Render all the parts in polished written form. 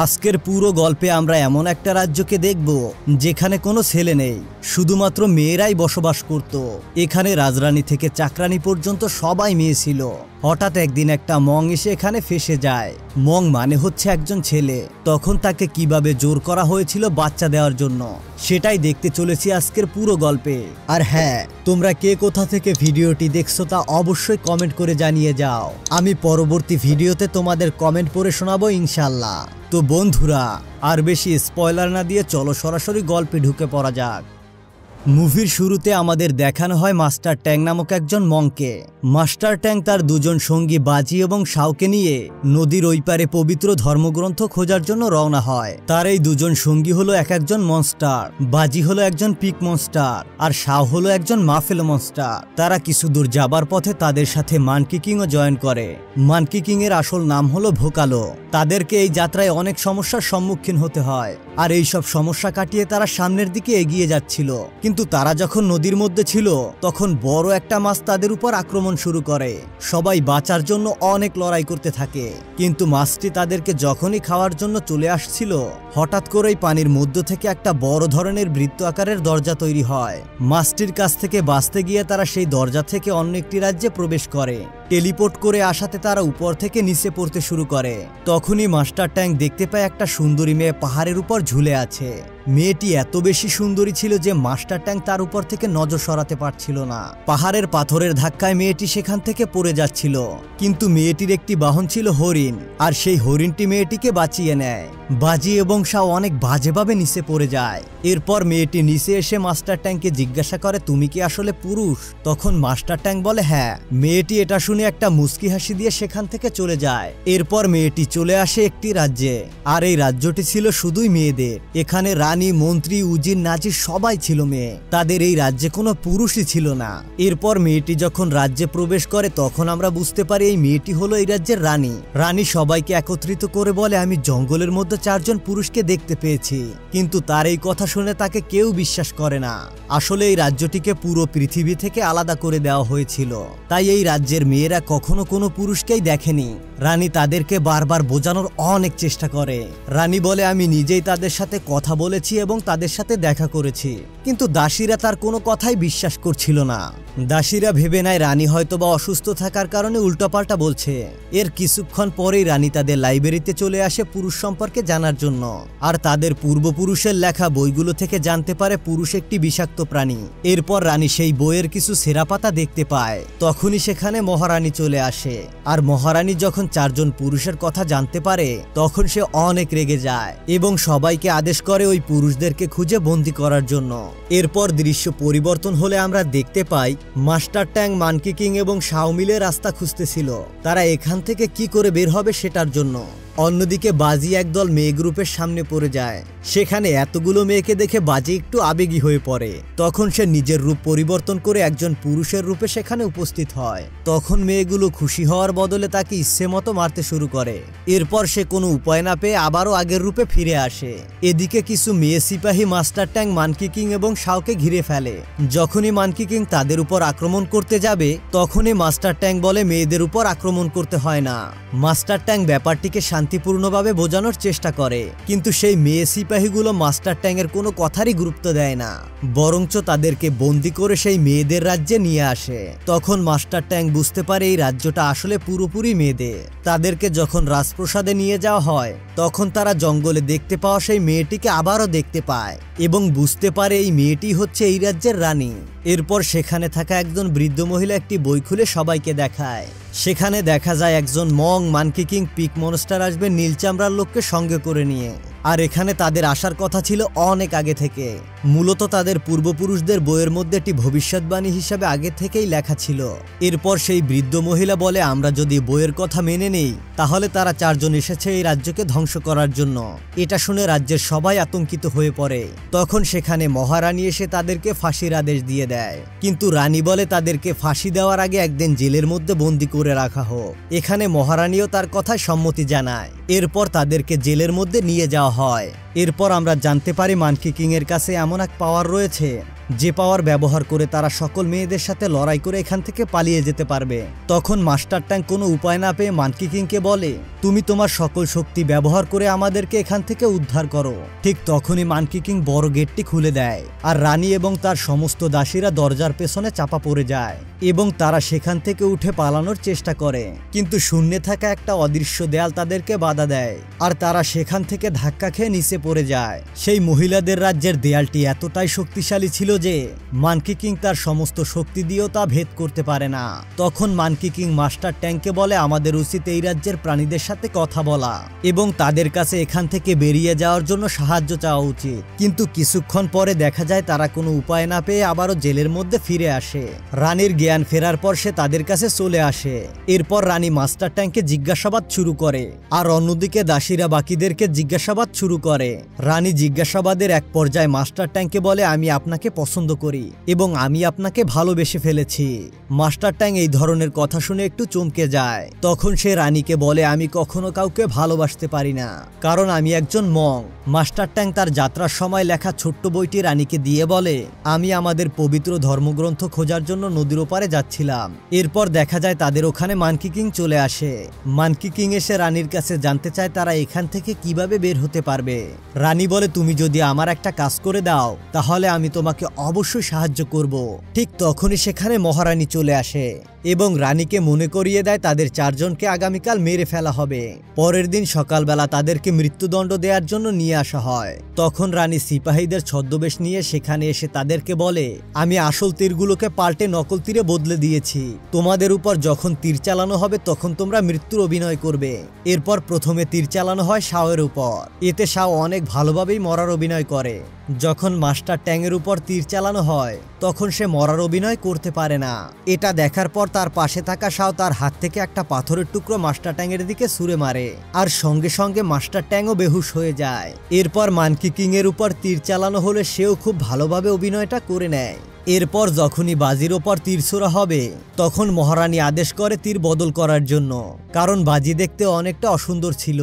আজকের পুরো গল্পে আমরা এমন একটা রাজ্যকে দেখব যেখানে কোনো ছেলে নেই, শুধুমাত্র মেয়েরাই বসবাস করত। এখানে রাজরানী থেকে চাকরানী পর্যন্ত সবাই মেয়ে ছিল। হঠাৎ একদিন একটা মং এসে এখানে ফেসে যায়। মং মানে হচ্ছে একজন ছেলে। তখন তাকে কিভাবে জোর করা হয়েছিল বাচ্চা দেওয়ার জন্য, সেটাই দেখতে চলেছি আজকের পুরো গল্পে। আর হ্যাঁ, তোমরা কে কোথা থেকে ভিডিওটি দেখছো তা অবশ্যই কমেন্ট করে জানিয়ে যাও। আমি পরবর্তী ভিডিওতে তোমাদের কমেন্ট পড়ে শোনাবো ইনশাল্লাহ। তো বন্ধুরা, আর বেশি স্পয়লার না দিয়ে চলো সরাসরি গল্পে ঢুকে পড়া যাক। মুভির শুরুতে আমাদের দেখানো হয় মাস্টার ট্যাং নামক একজন মংকে। মাস্টার ট্যাং তার দুজন সঙ্গী বাজি এবং শাওকে নিয়ে নদীর ওই পারে পবিত্র ধর্মগ্রন্থ খোঁজার জন্য রওনা হয়। তার এই দুজন সঙ্গী হলো এক একজন মনস্টার। বাজি হলো একজন পিক মনস্টার আর শাও হলো একজন মাফেল মনস্টার। তারা কিছু দূর যাবার পথে তাদের সাথে মানকি কিংও জয়েন করে। মানকি কিং এর আসল নাম হলো ভোকালো। তাদেরকে এই যাত্রায় অনেক সমস্যার সম্মুখীন হতে হয়, আর এই সব সমস্যা কাটিয়ে তারা সামনের দিকে এগিয়ে যাচ্ছিল। কিন্তু তারা যখন নদীর মধ্যে ছিল তখন বড় একটা মাছ তাদের উপর আক্রমণ শুরু করে। সবাই বাঁচার জন্য অনেক লড়াই করতে থাকে, কিন্তু মাছটি তাদেরকে যখনই খাওয়ার জন্য চলে আসছিল, হঠাৎ করেই পানির মধ্য থেকে একটা বড় ধরনের বৃত্ত আকারের দরজা তৈরি হয়। মাছটির কাছ থেকে বাঁচতে গিয়ে তারা সেই দরজা থেকে অন্য একটি রাজ্যে প্রবেশ করে। টেলিপোর্ট করে আসাতে তারা উপর থেকে নিচে পড়তে শুরু করে। তখনই মাস্টার ট্যাং দেখতে পায় একটা সুন্দরী মেয়ে পাহাড়ের উপর ঝুলে আছে। মেয়েটি এত বেশি সুন্দরী ছিল যে মাস্টার ট্যাং তার উপর থেকে নজর সরাতে পারছিল না। পাহাড়ের পাথরের ধাক্কায় মেয়েটি সেখান থেকে পড়ে যাচ্ছিল, কিন্তু মেয়েটির একটি বাহন ছিল হরিণ, আর সেই হরিণটি মেয়েটিকে বাঁচিয়ে নেয়। বাজি এবং শাও অনেক বাজেভাবে নিচে পড়ে যায়। এরপর মেয়েটি নিচে এসে মাস্টার ট্যাংকে জিজ্ঞাসা করে, তুমি কি আসলে পুরুষ? তখন মাস্টার ট্যাং বলে হ্যাঁ। মেয়েটি এটা শুনে একটা মুচকি হাসি দিয়ে সেখান থেকে চলে যায়। এরপর মেয়েটি চলে আসে একটি রাজ্যে, আর এই রাজ্যটি ছিল শুধুই মেয়েদের। এখানে রানী, মন্ত্রী, উজির, নাজির সবাই ছিল মেয়ে। তাদের এই রাজ্যে কোনো পুরুষই ছিল না। এরপর মেয়েটি যখন রাজ্যে প্রবেশ করে তখন আমরা বুঝতে পারি এই মেয়েটি হলো এই রাজ্যের রানী। রানী সবাইকে একত্রিত করে বলে, আমি জঙ্গলের মধ্যে 4 জন পুরুষকে দেখতে পেয়েছি। কিন্তু তার এই কথা শুনে তাকে কেউ বিশ্বাস করে না। আসলে এই রাজ্যটিকে পুরো পৃথিবী থেকে আলাদা করে দেওয়া হয়েছিল, তাই এই রাজ্যের মেয়েরা কখনো কোনো পুরুষকেই দেখেনি। রানী তাদেরকে বারবার বোঝানোর অনেক চেষ্টা করে। রানী বলে, আমি নিজেই তাদের সাথে কথা বলেছি এবং তাদের সাথে দেখা করেছি, কিন্তু দাসীরা তার কোনো কথাই বিশ্বাস করছিল না। দাসীরা ভেবে নেয় রানী হয়তোবা অসুস্থ থাকার কারণে উল্টোপাল্টা বলছে। এর কিছুক্ষণ পরেই রানী তাদের লাইব্রেরিতে চলে আসে পুরুষ সম্পর্কে জানার জন্য, আর তাদের পূর্বপুরুষের লেখা বইগুলো থেকে জানতে পারে পুরুষ একটি বিষাক্ত প্রাণী। এরপর রানী সেই বইয়ের কিছু ছেঁড়া পাতা দেখতে পায়। তখনই সেখানে মহারানী চলে আসে, আর মহারানী যখন 4 জন পুরুষের কথা জানতে পারে তখন সে অনেক রেগে যায় এবং সবাইকে আদেশ করে ওই পুরুষদেরকে খুঁজে বন্দি করার জন্য। এরপর দৃশ্য পরিবর্তন হলে আমরা দেখতে পাই মাস্টার ট্যাং, মানকি কিং এবং শাও মিলে রাস্তা খুঁজতেছিল। তারা এখান থেকে কি করে বের হবে সেটার জন্য। অন্যদিকে বাজি একদল মেয়ে গ্রুপের সামনে পড়ে যায়। সেখানে এতগুলো মেয়েকে দেখে বাজি একটু আবেগী হয়ে পড়ে। তখন সে নিজের রূপ পরিবর্তন করে একজন পুরুষের রূপে সেখানে উপস্থিত হয়। তখন মেয়েগুলো খুশি হওয়ার বদলে তাকে ইচ্ছে মতো মারতে শুরু করে। এরপর সে কোনো উপায় না পেয়ে আবারও আগের রূপে ফিরে আসে। এদিকে কিছু মেয়ে সিপাহী মাস্টার ট্যাং, মানকি কিং এবং শাওকে ঘিরে ফেলে। যখনই মানকি কিং তাদের উপর আক্রমণ করতে যাবে তখনই মাস্টার ট্যাং বলে মেয়েদের উপর আক্রমণ করতে হয় না। মাস্টার ট্যাং ব্যাপারটিকে শান্তিপূর্ণভাবে বোঝানোর চেষ্টা করে, কিন্তু সেই মেয়ে সিপাহীগুলো মাস্টার ট্যাং এর কোনো কথারই গুরুত্ব দেয় না, বরঞ্চ তাদেরকে বন্দি করে সেই মেয়েদের রাজ্যে নিয়ে আসে। তখন মাস্টার ট্যাং বুঝতে পারে এই রাজ্যটা আসলে পুরোপুরি মেয়েদের। তাদেরকে যখন রাজপ্রাসাদে নিয়ে যাওয়া হয় তখন তারা জঙ্গলে দেখতে পাওয়া সেই মেয়েটিকে আবারও দেখতে পায় এবং বুঝতে পারে এই মেয়েটি হচ্ছে এই রাজ্যের রানী। এরপর সেখানে থাকা একজন বৃদ্ধ মহিলা একটি বই খুলে সবাইকে দেখায়। সেখানে দেখা যায় একজন monk, monkey king, pig monster আসবে নীল চামড়ার লোককে সঙ্গে করে নিয়ে। আর এখানে তাদের আসার কথা ছিল অনেক আগে থেকে। মূলত তাদের পূর্বপুরুষদের বইয়ের মধ্যে একটি ভবিষ্যৎবাণী হিসাবে আগে থেকেই লেখা ছিল। এরপর সেই বৃদ্ধ মহিলা বলে, আমরা যদি বইয়ের কথা মেনে নেই তাহলে তারা 4 জন এসেছে এই রাজ্যকে ধ্বংস করার জন্য। এটা শুনে রাজ্যের সবাই আতঙ্কিত হয়ে পড়ে। তখন সেখানে মহারানী এসে তাদেরকে ফাঁসির আদেশ দিয়ে দেয়, কিন্তু রানী বলে তাদেরকে ফাঁসি দেওয়ার আগে একদিন জেলের মধ্যে বন্দি করে রাখা হোক। এখানে মহারানীও তার কথায় সম্মতি জানায়। এরপর তাদেরকে জেলের মধ্যে নিয়ে যাওয়া হয়। এরপর আমরা জানতে পারি মানকি কিং এর কাছে এমন এক পাওয়ার রয়েছে যে পাওয়ার ব্যবহার করে তারা সকল মেয়েদের সাথে লড়াই করে এখান থেকে পালিয়ে যেতে পারবে। তখন মাস্টার ট্যাং কোনো উপায় না পেয়ে মানকি কিংকে বলে, তুমি তোমার সকল শক্তি ব্যবহার করে আমাদেরকে এখান থেকে উদ্ধার করো। ঠিক তখনই মানকি কিং বড় গেটটি খুলে দেয়, আর রানী এবং তার সমস্ত দাসীরা দরজার পেছনে চাপা পড়ে যায় এবং তারা সেখান থেকে উঠে পালানোর চেষ্টা করে, কিন্তু শূন্যে থাকা একটা অদৃশ্য দেয়াল তাদেরকে বাধা দেয়, আর তারা সেখান থেকে ধাক্কা খেয়ে নিচে পড়ে যায়। সেই মহিলাদের রাজ্যের দেয়ালটি এতটাই শক্তিশালী ছিল যে মানকি কিং তার সমস্ত শক্তি দিয়েও তা ভেদ করতে পারে না। তখন মানকি কিং মাস্টার ট্যাংকে বলে, আমাদের উচিত এই রাজ্যের প্রাণীদের সাথে কথা বলা এবং তাদের কাছে এখান থেকে বেরিয়ে যাওয়ার জন্য সাহায্য চাওয়া উচিত। কিন্তু কিছুক্ষণ পরে দেখা যায় তারা কোনো উপায় না পেয়ে আবারও জেলের মধ্যে ফিরে আসে। রানীর জ্ঞান ফেরার পর সে তাদের কাছে চলে আসে। এরপর রানী মাস্টার ট্যাংকে জিজ্ঞাসাবাদ শুরু করে, আর অন্যদিকে দাসীরা বাকিদেরকে জিজ্ঞাসাবাদ শুরু করে। রানী জিজ্ঞাসাবাদের এক পর্যায়ে মাস্টার ট্যাংকে বলে, আমি আপনাকে পছন্দ করি এবং আমি আপনাকে ভালোবেসে ফেলেছি। মাস্টার ট্যাং এই ধরনের কথা শুনে একটু চমকে যায়। তখন সে রানীকে বলে, আমি কখনো কাউকে ভালোবাসতে পারি না, কারণ আমি একজন মং। মাস্টার ট্যাং তার যাত্রার সময় লেখা ছোট্ট বইটি রানীকে দিয়ে বলে, আমি আমাদের পবিত্র ধর্মগ্রন্থ খোঁজার জন্য নদীর ওপারে যাচ্ছিলাম। এরপর দেখা যায় তাদের ওখানে মানকি কিং চলে আসে। মানকি কিং এসে রানীর কাছে জানতে চায় তারা এখান থেকে কিভাবে বের হতে পারবে। রানী বলে, তুমি যদি আমার একটা কাজ করে দাও তাহলে আমি তোমাকে অবশ্যই সাহায্য করব। ঠিক তখনই সেখানে মহারানী চলে আসে এবং রানীকে মনে করিয়ে দেয় তাদের চারজনকে আগামীকাল মেরে ফেলা হবে। পরের দিন সকালবেলা তাদেরকে মৃত্যুদণ্ড দেওয়ার জন্য নিয়ে আসা হয়। তখন রানী সিপাহীদের ছদ্মবেশ নিয়ে সেখানে এসে তাদেরকে বলে, আমি আসল তীরগুলোকে পাল্টে নকল তীরে বদলে দিয়েছি। তোমাদের উপর যখন তীর চালানো হবে তখন তোমরা মৃত্যুর অভিনয় করবে। এরপর প্রথমে তীর চালানো হয় শাওয়ের উপর। এতে শাও অনেক ভালোভাবেই মরার অভিনয় করে। যখন মাস্টার ট্যাংয়ের উপর তীর চালানো হয় তখন সে মরার অভিনয় করতে পারে না। এটা দেখার পর তার পাশে থাকা শাও তার হাত থেকে একটা পাথরের টুকরো মাস্টার ট্যাংয়ের দিকে ছুঁড়ে মারে, আর সঙ্গে সঙ্গে মাস্টার ট্যাংও বেহুশ হয়ে যায়। এরপর মানকি কিং এর উপর তীর চালানো হলে সেও খুব ভালোভাবে অভিনয়টা করে নেয়। এরপর যখনই বাজির ওপর তীর ছোড়া হবে তখন মহারানী আদেশ করে তীর বদল করার জন্য, কারণ বাজি দেখতে অনেকটা অসুন্দর ছিল,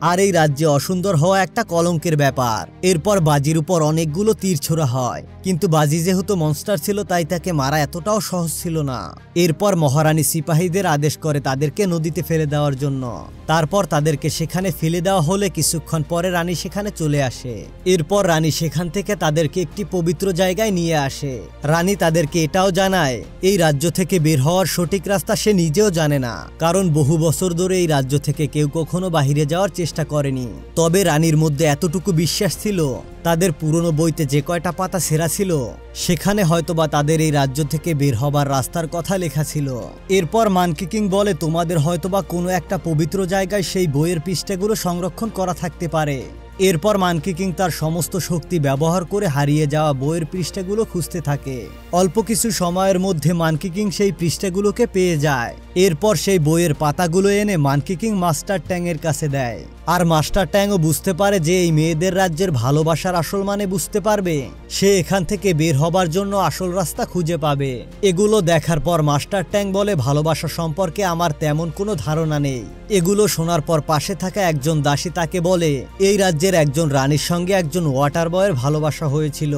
আর এই রাজ্যে অসুন্দর হওয়া একটা কলঙ্কের ব্যাপার। এরপর বাজির উপর অনেকগুলো তীর ছোড়া হয়, কিন্তু বাজি যেহেতু মনস্টার ছিল তাই তাকে মারা এতটাও সহজ ছিল না। এরপর মহারানী সিপাহীদের আদেশ করে তাদেরকে নদীতে ফেলে দেওয়ার জন্য। তারপর তাদেরকে সেখানে ফেলে দেওয়া হলে কিছুক্ষণ পরে রানী সেখানে চলে আসে। এরপর রানী সেখান থেকে তাদেরকে একটি পবিত্র জায়গায় নিয়ে আসে। রানী তাদেরকে এটাও জানায় এই রাজ্য থেকে বের হওয়ার সঠিক রাস্তা সে নিজেও জানে না, কারণ বহু বছর ধরে এই রাজ্য থেকে কেউ কখনো বাহিরে যাওয়ার চেষ্টা করেনি। তবে রানীর মধ্যে এতটুকু বিশ্বাস ছিল, তাদের পুরনো বইতে যে কয়টা পাতা ছেঁড়া ছিল সেখানে হয়তোবা তাদের এই রাজ্য থেকে বের হবার রাস্তার কথা লেখা ছিল। এরপর মানকি কিং বলে, তোমাদের হয়তোবা কোনো একটা পবিত্র জায়গায় সেই বইয়ের পৃষ্ঠাগুলো সংরক্ষণ করা থাকতে পারে। এরপর মানকি কিং তার সমস্ত শক্তি ব্যবহার করে হারিয়ে যাওয়া বইয়ের পৃষ্ঠাগুলো খুঁজতে থাকে। অল্প কিছু সময়ের মধ্যে মানকি কিং সেই পৃষ্ঠাগুলোকে পেয়ে যায়। এরপর সেই বইয়ের পাতাগুলো এনে মানকি কিং মাস্টার ট্যাংয়ের কাছে দেয়, আর মাস্টার ট্যাংও বুঝতে পারে যে এই মেয়েদের রাজ্যের ভালোবাসার আসল মানে বুঝতে পারবে, সে এখান থেকে বের হবার জন্য আসল রাস্তা খুঁজে পাবে। এগুলো দেখার পর মাস্টার ট্যাং বলে, ভালোবাসা সম্পর্কে আমার তেমন কোনো ধারণা নেই। এগুলো শোনার পর পাশে থাকা একজন দাসী তাকে বলে, এই রাজ্যের একজন রানীর সঙ্গে একজন ওয়াটার বয়ের ভালোবাসা হয়েছিল,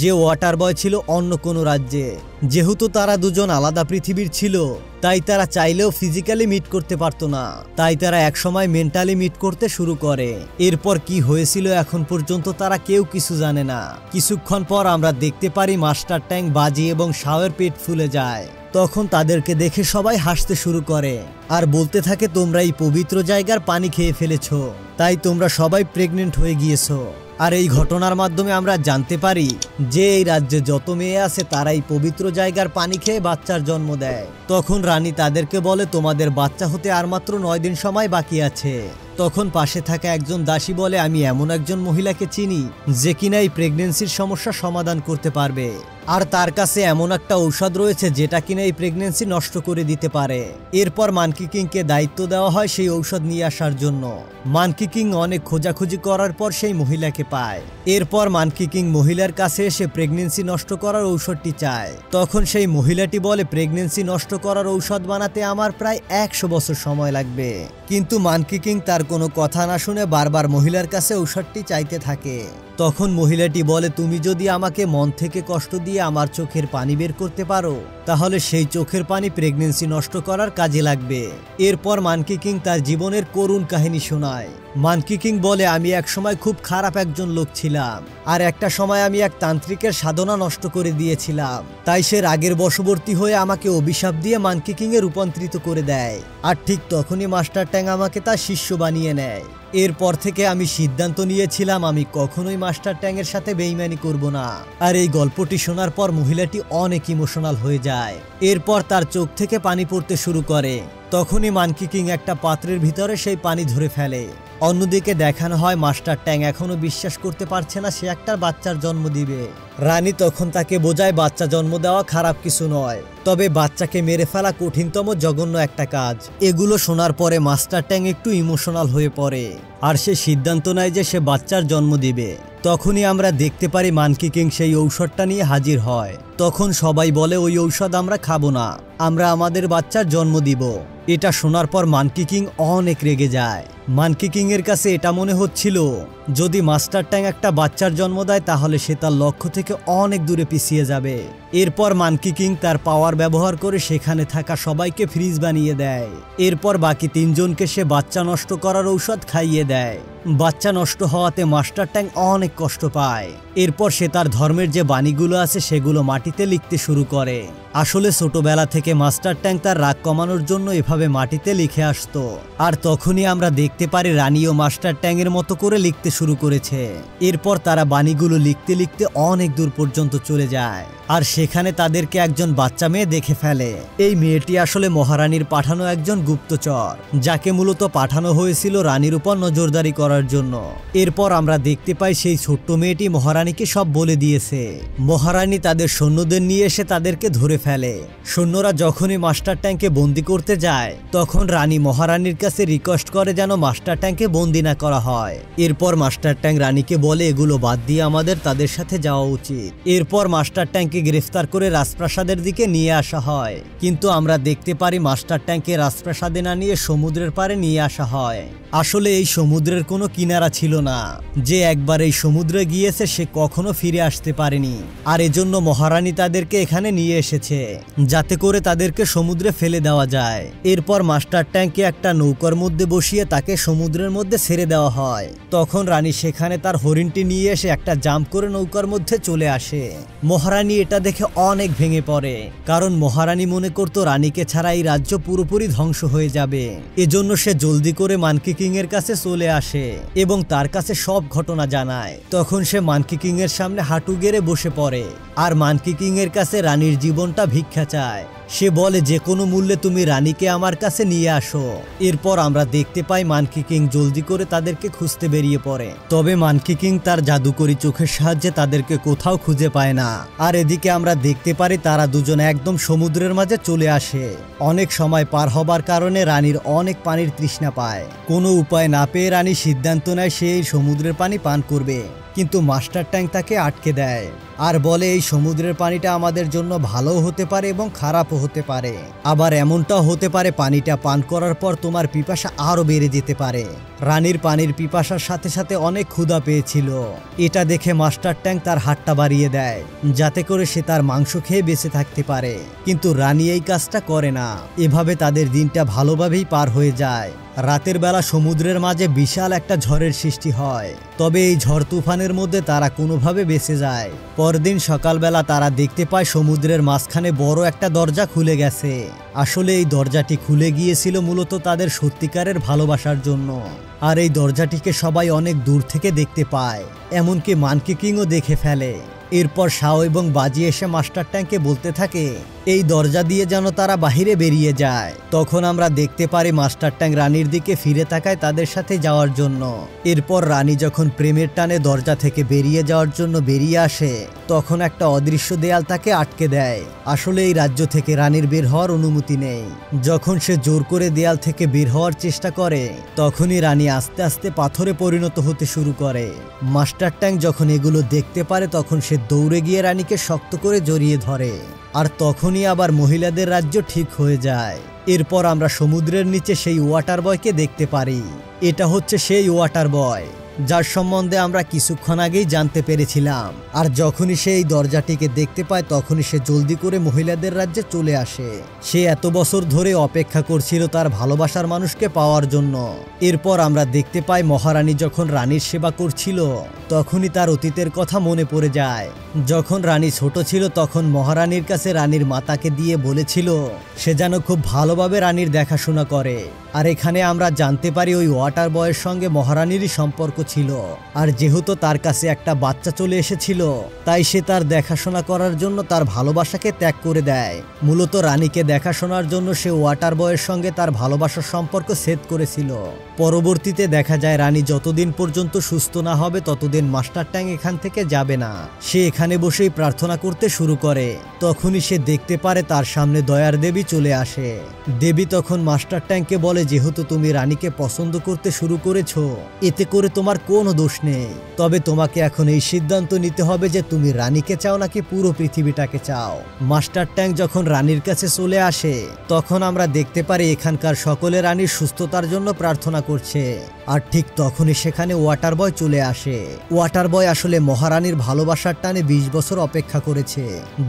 যে ওয়াটার বয় ছিল অন্য কোনো রাজ্যে। যেহেতু তারা দুজন আলাদা পৃথিবীর ছিল তাই তারা চাইলেও ফিজিক্যালি মিট করতে পারতো না, তাই তারা একসময় মেন্টালি মিট করতে শুরু করে। এরপর কি হয়েছিল এখন পর্যন্ত তারা কেউ কিছু জানে না। কিছুক্ষণ পর আমরা দেখতে পারি মাস্টার ট্যাং, বাজি এবং শাওয়ের পেট ফুলে যায়। তখন তাদেরকে দেখে সবাই হাসতে শুরু করে আর বলতে থাকে, তোমরা এই পবিত্র জায়গার পানি খেয়ে ফেলেছো, তাই তোমরা সবাই প্রেগনেন্ট হয়ে গিয়েছো। আর এই ঘটনার মাধ্যমে আমরা জানতে পারি যে এই রাজ্যে যত মেয়ে আছে তারাই পবিত্র জায়গার পানি খেয়ে বাচ্চার জন্ম দেয়। তখন রানী তাদেরকে বলে, তোমাদের বাচ্চা হতে আর মাত্র 9 দিন সময় বাকি আছে। তখন পাশে থাকা একজন দাসী বলে, আমি এমন একজন মহিলাকে চিনি যে কিনা এই প্রেগনেন্সির সমস্যা সমাধান করতে পারবে, আর তার কাছে এমন একটা ঔষধ রয়েছে যেটা কিনা এই প্রেগনেন্সি নষ্ট করে দিতে পারে। এরপর মানকি কিংকে দায়িত্ব দেওয়া হয় সেই ঔষধ নিয়ে আসার জন্য। মানকি কিং অনেক খোঁজাখুঁজি করার পর সেই মহিলাকে পায়। এরপর মানকি কিং মহিলার কাছে এসে প্রেগনেন্সি নষ্ট করার ঔষধটি চায়। তখন সেই মহিলাটি বলে, প্রেগনেন্সি নষ্ট করার ঔষধ বানাতে আমার প্রায় 100 বছর সময় লাগবে। কিন্তু মানকি কিং তার কোনো কথা না শুনে বারবার মহিলার কাছে ঔষধটি চাইতে থাকে। তখন মহিলাটি বলে, তুমি যদি আমাকে মন থেকে কষ্ট দিয়ে আমার চোখের পানি বের করতে পারো তাহলে সেই চোখের পানি প্রেগন্যান্সি নষ্ট করার কাজে লাগবে। এরপর মানকি কিং তার জীবনের করুণ কাহিনী শোনায়। মানকি কিং বলে, আমি একসময় খুব খারাপ একজন লোক ছিলাম, আর একটা সময় আমি এক তান্ত্রিকের সাধনা নষ্ট করে দিয়েছিলাম। তাই সে রাগের বশবর্তী হয়ে আমাকে অভিশাপ দিয়ে মানকি কিং এ রূপান্তরিত করে দেয়। আর ঠিক তখনই মাস্টার ট্যাং আমাকে তার শিষ্য বানিয়ে নেয়। এরপর থেকে আমি সিদ্ধান্ত নিয়েছিলাম আমি কখনোই মাস্টার ট্যাং এর সাথে বেইমানি করব না। আর এই গল্পটি শোনার পর মহিলাটি অনেক ইমোশনাল হয়ে যায়। এরপর তার চোখ থেকে পানি পড়তে শুরু করে। তখনই মানকি কিং একটা পাত্রের ভিতরে সেই পানি ধরে ফেলে। অন্যদিকে দেখানো হয় মাস্টার ট্যাং এখনো বিশ্বাস করতে পারছে না সে একটা বাচ্চার জন্ম দিবে। রানী তখন তাকে বোঝায় বাচ্চা জন্ম দেওয়া খারাপ কিছু নয়, তবে বাচ্চাকে মেরে ফেলা কঠিনতম জঘন্য একটা কাজ। এগুলো শোনার পরে মাস্টার ট্যাং একটু ইমোশনাল হয়ে পড়ে আর সে সিদ্ধান্ত নেয় যে সে বাচ্চার জন্ম দিবে। তখনই আমরা দেখতে পারি মানকি কিং সেই ঔষধটা নিয়ে হাজির হয়। তখন সবাই বলে ওই ঔষধ আমরা খাবো না, আমরা আমাদের বাচ্চার জন্ম দিব। এটা শোনার পর মানকি কিং অনেক রেগে যায়। মানকি কিং এর কাছে এটা মনে হচ্ছিল যদি মাস্টার ট্যাং একটা বাচ্চার জন্ম দেয় তাহলে সে তার লক্ষ্য থেকে অনেক দূরে পিছিয়ে যাবে। এরপর মানকি কিং তার পাওয়ার ব্যবহার করে সেখানে থাকা সবাইকে ফ্রিজ বানিয়ে দেয়। এরপর বাকি তিনজনকে সে বাচ্চা নষ্ট করার ঔষধ খাইয়ে দেয়। বাচ্চা নষ্ট হওয়াতে মাস্টার ট্যাং অনেক কষ্ট পায়। এরপর সে তার ধর্মের যে বাণীগুলো আছে সেগুলো মাটিতে লিখতে শুরু করে। আসলে ছোটবেলা থেকে মাস্টার ট্যাং তার রাগ কমানোর জন্য এভাবে মাটিতে লিখে আসতো। আর তখনই আমরা দেখতে পারি রানীও মাস্টার ট্যাং এর মতো করে লিখতে শুরু করেছে। এরপর তারা বাণীগুলো লিখতে লিখতে অনেক দূর পর্যন্ত চলে যায় আর সেখানে তাদেরকে একজন বাচ্চা মেয়ে দেখে ফেলে। এই মেয়েটি আসলে মহারানীর পাঠানো একজন গুপ্তচর, যাকে মূলত পাঠানো হয়েছিল রানীর উপর নজরদারি করার জন্য। এরপর আমরা দেখতে পাই সেই ছোট্ট মেয়েটি মহারানীকে সব বলে দিয়েছে। মহারানী তাদের সৈন্যদের নিয়ে এসে তাদেরকে ধরে ফেলে। সৈন্যরা যখনই মাস্টার ট্যাংকে বন্দি করতে যায় তখন রানী মহারানীর কাছে রিকোয়েস্ট করে যেন মাস্টার ট্যাংকে বন্দি না করা হয়। এরপর মাস্টার ট্যাং রানীকে বলে এগুলো বাদ দিয়ে আমাদের তাদের সাথে যাওয়া উচিত। এরপর মাস্টার ট্যাংকে গ্রেফতার করে রাজপ্রাসাদের দিকে নিয়ে আসা হয়, কিন্তু আমরা দেখতে পারি মাস্টার ট্যাংকে রাজপ্রাসাদে না নিয়ে সমুদ্রের পাড়ে নিয়ে আসা হয়। আসলে এই সমুদ্রের কোনো কিনারা ছিল না, যে একবার এই সমুদ্রে গিয়েছে সে কখনো ফিরে আসতে পারেনি। আর এজন্য মহারানী তাদেরকে এখানে নিয়ে এসেছে যাতে করে তাদেরকে সমুদ্রে ফেলে দেওয়া যায়। এরপর মাস্টার ট্যাংকে একটা নৌকার মধ্যে বসিয়ে তাকে সমুদ্রের মধ্যে ছেড়ে দেওয়া হয়। তখন রানী সেখানে তার হরিণটি নিয়ে এসে একটা জাম্প করে নৌকার মধ্যে চলে আসে। মহারানী এটা দেখে অনেক ভেঙে পড়ে, কারণ মহারানী মনে করতো রানীকে ছাড়া এই রাজ্য পুরোপুরি ধ্বংস হয়ে যাবে। এজন্য সে জলদি করে মানকি কিং এর কাছে চলে আসে এবং তার কাছে সব ঘটনা জানায়। তখন সে মানকি কিং এর সামনে হাঁটু গেড়ে বসে পড়ে আর মানকি কিং এর কাছে রানীর জীবনটা ভিক্ষা চায়। সে বলে যে কোনো মূল্যে তুমি রানীকে আমার কাছে নিয়ে আসো। এরপর আমরা দেখতে পাই মানকি কিং জলদি করে তাদেরকে খুঁজতে বেরিয়ে পড়ে। তবে মানকি কিং তার জাদুকরি চোখের সাহায্যে তাদেরকে কোথাও খুঁজে পায় না। আর এদিকে আমরা দেখতে পারি তারা দুজন একদম সমুদ্রের মাঝে চলে আসে। অনেক সময় পার হবার কারণে রানীর অনেক পানির তৃষ্ণা পায়। কোনো উপায় না পেয়ে রানী সিদ্ধান্ত নেয় সে এই সমুদ্রের পানি পান করবে, কিন্তু মাস্টার ট্যাং তাকে আটকে দেয় আর বলে এই সমুদ্রের পানিটা আমাদের জন্য ভালোও হতে পারে এবং খারাপও হতে পারে। আবার এমনটাও হতে পারে পানিটা পান করার পর তোমার পিপাসা আরো বেড়ে যেতে পারে। রানীর পানির পিপাসার সাথে সাথে অনেক ক্ষুধা পেয়েছিল। এটা দেখে মাস্টার ট্যাং তার হাতটা বাড়িয়ে দেয় যাতে করে সে তার মাংস খেয়ে বেঁচে থাকতে পারে, কিন্তু রানী এই কাজটা করে না। এভাবে তাদের দিনটা ভালোভাবেই পার হয়ে যায়। রাতের বেলা সমুদ্রের মাঝে বিশাল একটা ঝড়ের সৃষ্টি হয়, তবে এই ঝড় তুফানের মধ্যে তারা কোনোভাবে বেঁচে যায়। পরদিন সকালবেলা তারা দেখতে পায় সমুদ্রের মাঝখানে বড় একটা দরজা খুলে গেছে। আসলে এই দরজাটি খুলে গিয়েছিল মূলত তাদের সত্যিকারের ভালোবাসার জন্য। আর এই দরজাটিকে সবাই অনেক দূর থেকে দেখতে পায়, এমনকি মানকি কিংও দেখে ফেলে। এরপর শাও এবং বাজি এসে মাস্টার ট্যাংকে বলতে থাকে এই দরজা দিয়ে যেন তারা বাহিরে বেরিয়ে যায়। তখন আমরা দেখতে পারি মাস্টার ট্যাং রানীর দিকে ফিরে তাকায় তাদের সাথে যাওয়ার জন্য। এরপর রানী যখন প্রেমের টানে দরজা থেকে বেরিয়ে যাওয়ার জন্য বেরিয়ে আসে তখন একটা অদৃশ্য দেয়াল তাকে আটকে দেয়। আসলে এই রাজ্য থেকে রানীর বের হওয়ার অনুমতি নেই। যখন সে জোর করে দেয়াল থেকে বের হওয়ার চেষ্টা করে তখনই রানী আস্তে আস্তে পাথরে পরিণত হতে শুরু করে। মাস্টার ট্যাং যখন এগুলো দেখতে পারে তখন সে দৌড়ে গিয়ে রানীকে শক্ত করে জড়িয়ে ধরে। আর তখনই আবার মহিলাদের রাজ্য ঠিক হয়ে যায়। এরপর আমরা সমুদ্রের নিচে সেই ওয়াটার বয়কে দেখতে পারি। এটা হচ্ছে সেই ওয়াটার বয় যার সম্বন্ধে আমরা কিছুক্ষণ আগেই জানতে পেরেছিলাম। আর যখনই সে এই দরজাটিকে দেখতে পায় তখনই সে জলদি করে মহিলাদের রাজ্যে চলে আসে। সে এত বছর ধরে অপেক্ষা করছিল তার ভালোবাসার মানুষকে পাওয়ার জন্য। এরপর আমরা দেখতে পাই মহারানী যখন রানীর সেবা করছিল তখনই তার অতীতের কথা মনে পড়ে যায়। যখন রানী ছোট ছিল তখন মহারানীর কাছে রানীর মাতাকে দিয়ে বলেছিল সে যেন খুব ভালোভাবে রানীর দেখাশোনা করে। আর এখানে আমরা জানতে পারি ওই ওয়াটার বয়ের সঙ্গে মহারানীরই সম্পর্ক ছিল। আর যেহেতু তার কাছে একটা বাচ্চা চলে এসেছিল তাই সে তার দেখাশোনা করার জন্য তার ভালোবাসাকে ত্যাগ করে দেয়। মূলত রানীকে দেখাশোনার জন্য সে ওয়াটার বয়ের সঙ্গে তার ভালোবাসার সম্পর্ক ছেদ করেছিল। পরবর্তীতে দেখা যায় রানী যতদিন পর্যন্ত সুস্থ না হবে ততদিন মাস্টার ট্যাং এখান থেকে যাবে না। সে এখানে বসেই প্রার্থনা করতে শুরু করে। তখনই সে দেখতে পারে তার সামনে দয়ার দেবী চলে আসে। দেবী তখন মাস্টার ট্যাংকে বলে যেহেতু তুমি রানীকে পছন্দ করতে শুরু করেছো এতে করে তোমার কোনো দোষ নেই, তবে তোমাকে এখন এই সিদ্ধান্ত নিতে হবে যে তুমি রানীকে চাও নাকি পুরো পৃথিবীটাকে চাও। মাস্টার ট্যাং যখন রানীর কাছে চলে আসে তখন আমরা দেখতে পারি এখানকার সকলে রানীর সুস্থতার জন্য প্রার্থনা করছে। আর ঠিক তখনই সেখানে ওয়াটার বয় চলে আসে। ওয়াটার বয় আসলে মহারানীর ভালোবাসার টানে 20 বছর অপেক্ষা করেছে।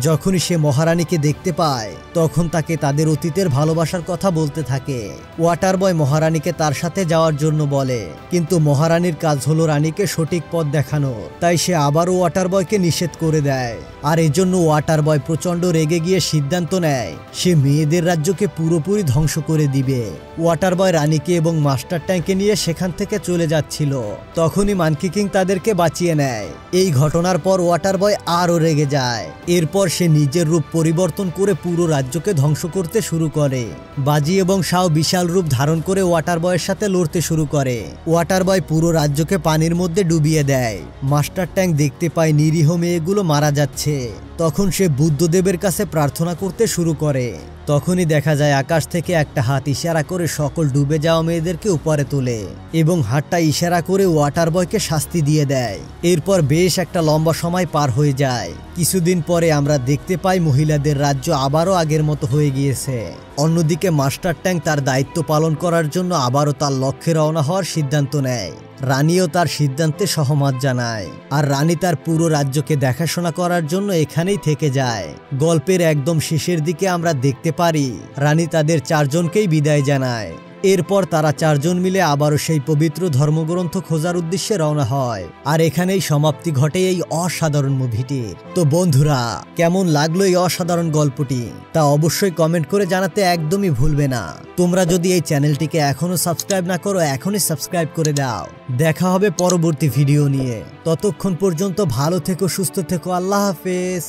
যখনই সে মহারানীকে দেখতে পায় তখন তাকে তাদের অতীতের ভালোবাসার কথা বলতে থাকে। ওয়াটার বয় মহারানীকে তার সাথে যাওয়ার জন্য বলে, কিন্তু মহারানীর কাজ হলো রানীকে সঠিক পথ দেখানো, তাই সে আবারও ওয়াটার বয়কে নিষেধ করে দেয়। আর এজন্য ওয়াটার বয় প্রচন্ড রেগে গিয়ে সিদ্ধান্ত নেয় সে মেয়েদের রাজ্যকে পুরোপুরি ধ্বংস করে দিবে। ওয়াটার বয় রানীকে এবং মাস্টার ট্যাংকে নিয়ে সেখান থেকে চলে যাচ্ছিল। তখনই মানকি কিং তাদেরকে বাঁচিয়ে নেয়। এই ঘটনার পর ওয়াটার বয় আরও রেগে যায়। এরপর সে নিজের রূপ পরিবর্তন করে পুরো রাজ্যকে ধ্বংস করতে শুরু করে। বাজি এবং শাও বিশাল রূপ ধারণ করে ওয়াটার বয়ের সাথে লড়তে শুরু করে। ওয়াটার বয় পুরো রাজ্যকে পানির মধ্যে ডুবিয়ে দেয়। মাস্টার ট্যাং দেখতে পায় নিরীহ মেয়েগুলো মারা যাচ্ছে। তখন সে বুদ্ধদেবের কাছে প্রার্থনা করতে শুরু করে। তখনই দেখা যায় আকাশ থেকে একটা হাত ইশারা করে সকল ডুবে যাওয়া মেয়েদেরকে উপরে তোলে এবং হাতটা ইশারা করে ওয়াটার বয়কে শাস্তি দিয়ে দেয়। এরপর বেশ একটা লম্বা সময় পার হয়ে যায়। কিছুদিন পরে আমরা দেখতে পাই মহিলাদের রাজ্য আবারও আগের মতো হয়ে গিয়েছে। অন্যদিকে মাস্টার ট্যাং তার দায়িত্ব পালন করার জন্য আবারও তার লক্ষ্যে রওনা হওয়ার সিদ্ধান্ত নেয়। রানীও তার সিদ্ধান্তে সহমত জানায়। আর রানী তার পুরো রাজ্যকে দেখাশোনা করার জন্য এখানেই থেকে যায়। গল্পের একদম শেষের দিকে আমরা দেখতে পারি রানী তাদের 4 জনকেই বিদায় জানায়। এরপর তারা 4 জন মিলে আবারও সেই পবিত্র ধর্মগ্রন্থ খোঁজার উদ্দেশ্যে রওনা হয়। আর এখানেই সমাপ্তি ঘটে এই অসাধারণ মুভিটির। তো বন্ধুরা, কেমন লাগলো এই অসাধারণ গল্পটি তা অবশ্যই কমেন্ট করে জানাতে একদমই ভুলবে না। তোমরা যদি এই চ্যানেলটিকে এখনো সাবস্ক্রাইব না করো এখনই সাবস্ক্রাইব করে দাও। দেখা হবে পরবর্তী ভিডিও নিয়ে। ততক্ষণ পর্যন্ত ভালো থেকো, সুস্থ থেকো। আল্লাহ হাফেজ।